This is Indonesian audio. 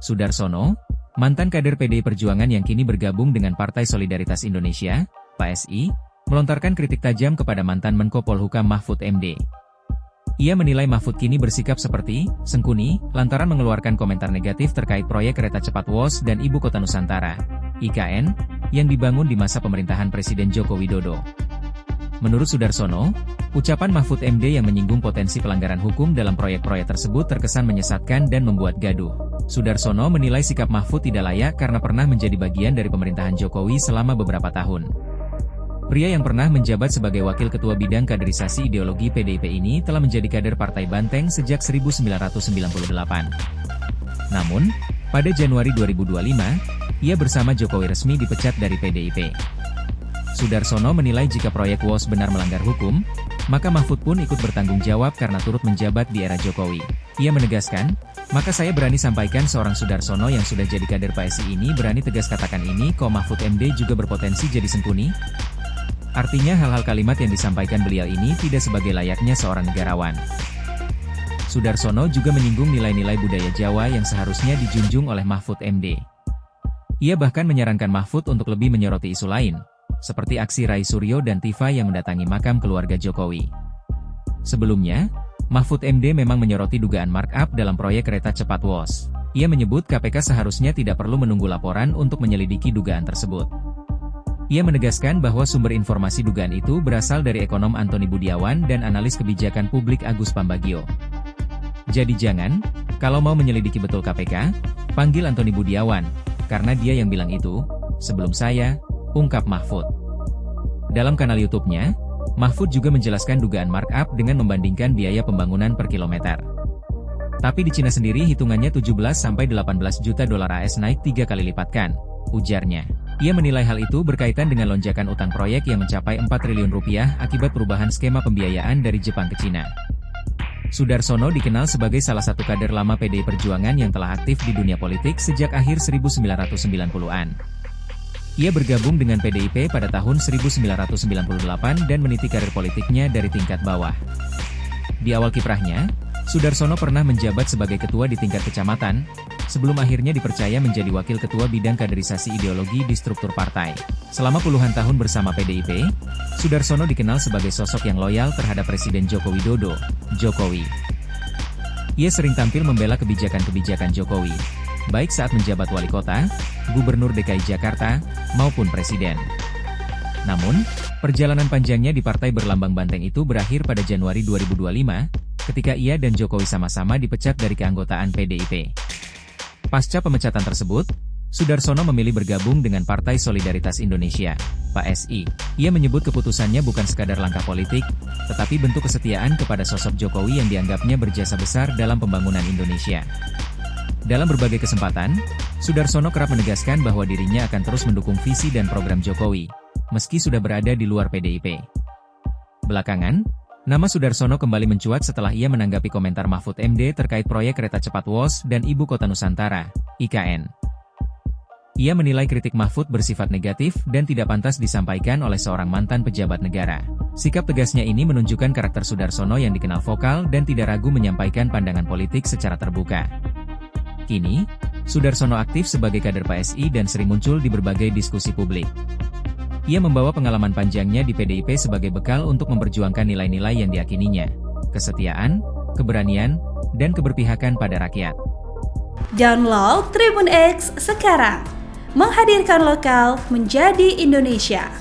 Soedarsono, mantan kader PDI Perjuangan yang kini bergabung dengan Partai Solidaritas Indonesia, PSI, melontarkan kritik tajam kepada mantan Menko Polhukam Mahfud MD. Ia menilai Mahfud kini bersikap seperti Sengkuni, lantaran mengeluarkan komentar negatif terkait proyek kereta cepat WOS dan Ibu Kota Nusantara, IKN, yang dibangun di masa pemerintahan Presiden Joko Widodo. Menurut Soedarsono, ucapan Mahfud MD yang menyinggung potensi pelanggaran hukum dalam proyek-proyek tersebut terkesan menyesatkan dan membuat gaduh. Soedarsono menilai sikap Mahfud tidak layak karena pernah menjadi bagian dari pemerintahan Jokowi selama beberapa tahun. Pria yang pernah menjabat sebagai Wakil Ketua Bidang Kaderisasi Ideologi PDIP ini telah menjadi kader Partai Banteng sejak 1998. Namun, pada Januari 2025, ia bersama Jokowi resmi dipecat dari PDIP. Soedarsono menilai jika proyek WOS benar melanggar hukum, maka Mahfud pun ikut bertanggung jawab karena turut menjabat di era Jokowi. Ia menegaskan, maka saya berani sampaikan seorang Soedarsono yang sudah jadi kader PSI ini berani tegas katakan ini kok Mahfud MD juga berpotensi jadi Sengkuni? Artinya hal-hal kalimat yang disampaikan beliau ini tidak sebagai layaknya seorang negarawan. Soedarsono juga menyinggung nilai-nilai budaya Jawa yang seharusnya dijunjung oleh Mahfud MD. Ia bahkan menyarankan Mahfud untuk lebih menyoroti isu lain, seperti aksi Rai Suryo dan Tifa yang mendatangi makam keluarga Jokowi. Sebelumnya, Mahfud MD memang menyoroti dugaan markup dalam proyek kereta cepat WOS. Ia menyebut KPK seharusnya tidak perlu menunggu laporan untuk menyelidiki dugaan tersebut. Ia menegaskan bahwa sumber informasi dugaan itu berasal dari ekonom Antoni Budiawan dan analis kebijakan publik Agus Pambagio. Jadi jangan, kalau mau menyelidiki betul KPK, panggil Antoni Budiawan, karena dia yang bilang itu, sebelum saya, ungkap Mahfud. Dalam kanal YouTube-nya, Mahfud juga menjelaskan dugaan markup dengan membandingkan biaya pembangunan per kilometer. Tapi di Cina sendiri hitungannya 17-18 juta dolar AS naik 3 kali lipat kan, ujarnya. Ia menilai hal itu berkaitan dengan lonjakan utang proyek yang mencapai 4 triliun rupiah akibat perubahan skema pembiayaan dari Jepang ke Cina. Soedarsono dikenal sebagai salah satu kader lama PDI Perjuangan yang telah aktif di dunia politik sejak akhir 1990-an. Ia bergabung dengan PDIP pada tahun 1998 dan meniti karir politiknya dari tingkat bawah. Di awal kiprahnya, Soedarsono pernah menjabat sebagai ketua di tingkat kecamatan, sebelum akhirnya dipercaya menjadi wakil ketua bidang kaderisasi ideologi di struktur partai. Selama puluhan tahun bersama PDIP, Soedarsono dikenal sebagai sosok yang loyal terhadap Presiden Joko Widodo, Jokowi. Ia sering tampil membela kebijakan-kebijakan Jokowi, baik saat menjabat wali kota, gubernur DKI Jakarta, maupun presiden. Namun, perjalanan panjangnya di partai berlambang banteng itu berakhir pada Januari 2025, ketika ia dan Jokowi sama-sama dipecat dari keanggotaan PDIP. Pasca pemecatan tersebut, Soedarsono memilih bergabung dengan Partai Solidaritas Indonesia, PSI. Ia menyebut keputusannya bukan sekadar langkah politik, tetapi bentuk kesetiaan kepada sosok Jokowi yang dianggapnya berjasa besar dalam pembangunan Indonesia. Dalam berbagai kesempatan, Soedarsono kerap menegaskan bahwa dirinya akan terus mendukung visi dan program Jokowi, meski sudah berada di luar PDIP. Belakangan, nama Soedarsono kembali mencuat setelah ia menanggapi komentar Mahfud MD terkait proyek kereta cepat WOS dan Ibu Kota Nusantara, IKN. Ia menilai kritik Mahfud bersifat negatif dan tidak pantas disampaikan oleh seorang mantan pejabat negara. Sikap tegasnya ini menunjukkan karakter Soedarsono yang dikenal vokal dan tidak ragu menyampaikan pandangan politik secara terbuka. Kini, Soedarsono aktif sebagai kader PSI dan sering muncul di berbagai diskusi publik. Ia membawa pengalaman panjangnya di PDIP sebagai bekal untuk memperjuangkan nilai-nilai yang diyakininya, kesetiaan, keberanian, dan keberpihakan pada rakyat. Download Tribun X sekarang, menghadirkan lokal menjadi Indonesia.